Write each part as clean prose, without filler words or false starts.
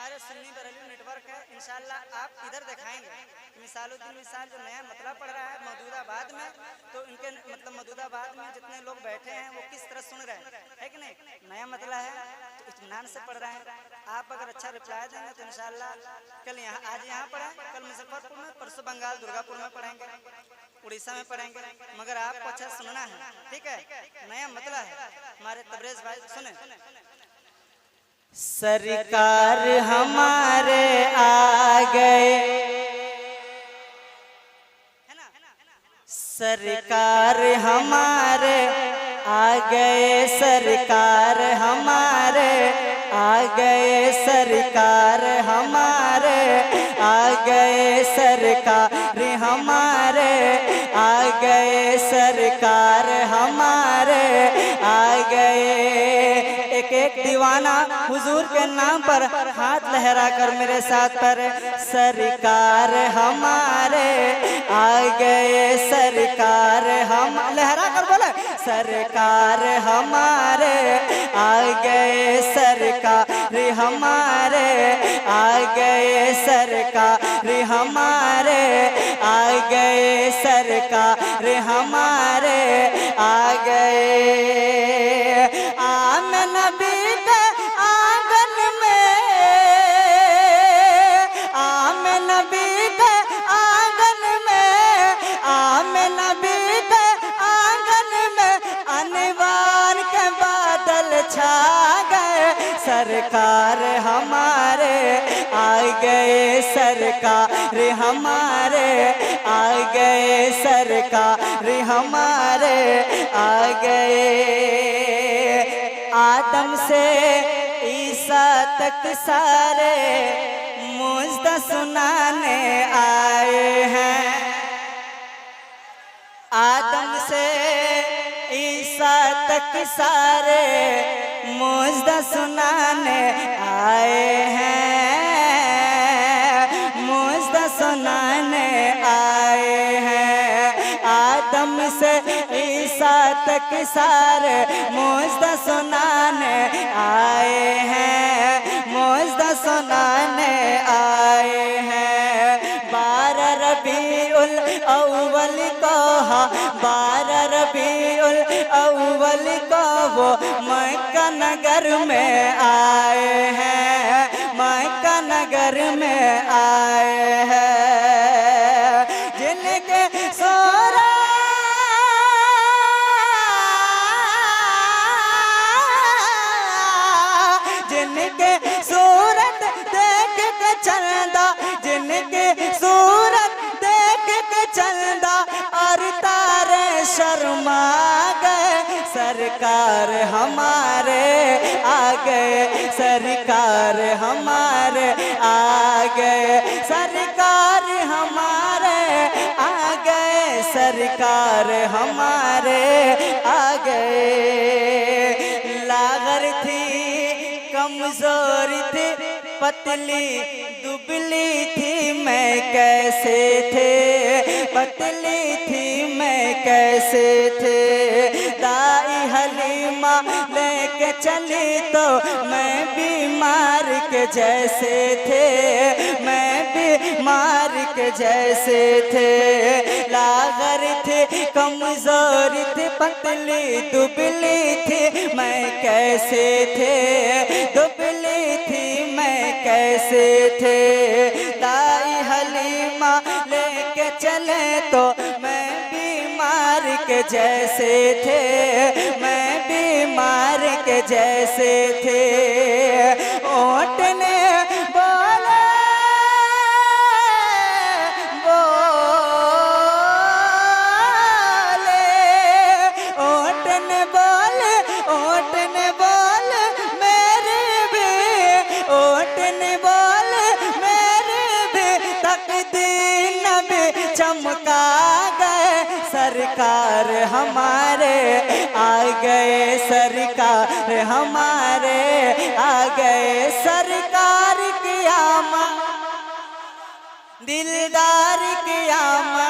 हमारे सुन्नी बरेली नेटवर्क है, इंशाल्लाह आप इधर दिखाएंगे मिसालुद्दीन मिसाल जो नया मतलब पढ़ रहा है मौजूदाबाद में, तो इनके मतलब मौजूदाबाद में जितने लोग बैठे हैं वो किस तरह सुन रहे हैं कि नहीं, नया मतलब है तो इत्मीनान से पढ़ रहे हैं। आप अगर अच्छा रिप्लाई देंगे तो इंशाल्लाह कल यहाँ आज यहाँ पढ़ें, कल मुजफ्फरपुर में, परसों बंगाल दुर्गापुर में पढ़ेंगे, उड़ीसा में पढ़ेंगे, मगर आपको अच्छा सुनना है, ठीक है। नया मतलब है हमारे तबरेज भाई सुने। सरकार हमारे आ गए, सरकार हमारे आ गए, सरकार हमारे आ गए, सरकार हमारे आ गए, सरकार हमारे आ गए, सरकार हमारे आ गए। एक एक दीवाना हुजूर के नाम पर हाथ लहरा कर मेरे साथ पर, सरकार हमारे आ गए, सरकार हम लहरा कर बोले, सरकार हमारे आ गए, सरकार हमारे आ गए, सरकार हमारे आ गए, सरकार हमारे आ गए। आम नबी के आंगन में, आम नबी के आंगन में, आम नबी के आंगन में अनवार के बादल छा गए, सरकार हमारे आ गए, सरकार हमारे आ गए, सरकार हमारे आ गए। आदम से ईसा तक सारे मुझदा सुनाने आए हैं, आदम से ईसा तक सारे मुझदा सुनाने आए हैं, मुझदा सुनाने आए हैं। आदम से ईसा तक सारे मुझदा सुनाने आए हैं, मुझदा सुनाने आए हैं। 12 रबीउल अव्वल को, 12 रबीउल अव्वल को वो मक्का नगर में आए हैं, मक्का नगर में आए हैं। जिनके सोरा जिनके सूरत देख के चंदा, जिनके सूरत देख के चंदा और तारे शर्मा गए, सरकार हमारे आ गए, सरकार हमारे आ गए, सरकार हमारे आ गए, सरकार हमारे आ गए। लागर थी कमजोर थी पतली दुबली थी मैं कैसे थे, पतली थी मैं कैसे थे। दाई हलीमा लेके चली तो मैं बीमार के जैसे थे, मैं बीमार के जैसे थे। लागर थे कमजोर थी पतली दुबली थी मैं कैसे थे, दुबली थी मैं कैसे थे। दाई हलीमा लेके चले तो मैं बीमार के जैसे थे, मैं बीमार के जैसे थे। ओट ने बोले ओट ने बोले, ओट ने बोले मेरे भी, ओट ने बोले मेरे भी तकदीर नबी चमका गए, सरकार हमारे आ गए, सरकार हमारे आ गए। सरकार की आमा दिलदार की आमा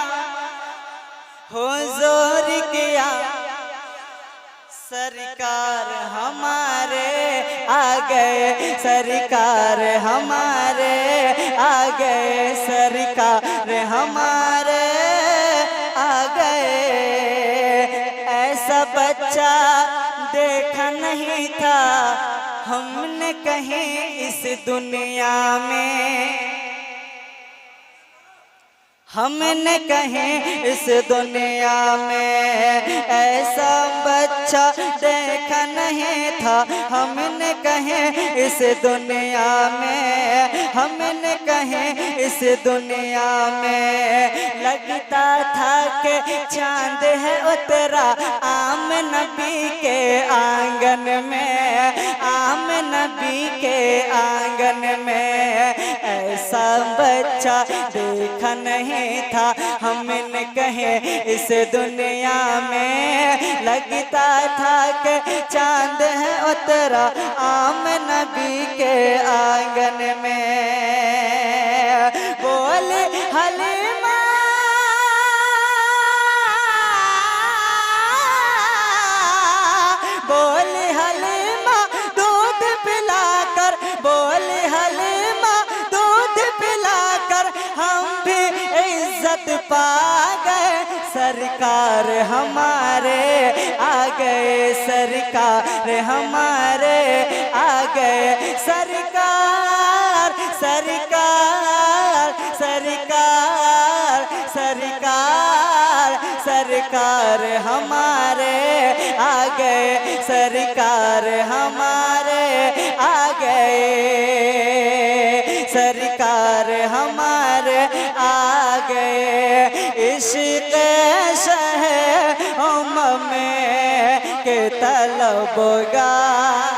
हुजूर की आमा, सरकार हमारे आ गए सरकार हमारे, आ गए सरकार हमारे, आ गए। ऐसा बच्चा देखा नहीं था हमने कहीं इस दुनिया में, हमने कहीं इस दुनिया में ऐसा बच्चा देखा नहीं था हमने कहीं इस दुनिया में, हमने कहीं इस दुनिया में। लगता था कि चांद है उतरा आम नबी के आंगन में, आम नबी के आंगन में। ऐसा बच्चा देखा नहीं था हमने कहे इस दुनिया में। लगता था कि चांद है उतरा आम नबी के आंगन में। बोले हलीमा बोले हलीमा दूध पिलाकर, बोले हलीमा दूध पिलाकर हम भी इज्जत पा गए सरकार हमारे, आ गए सरकार हमारे, आ गए सरकार सरकार सरकार सरकार सरकार हमारे, आ गए सरकार हमारे, आ गए सरकार हमारे, आ गए। इश्क़ शह में के तलबगार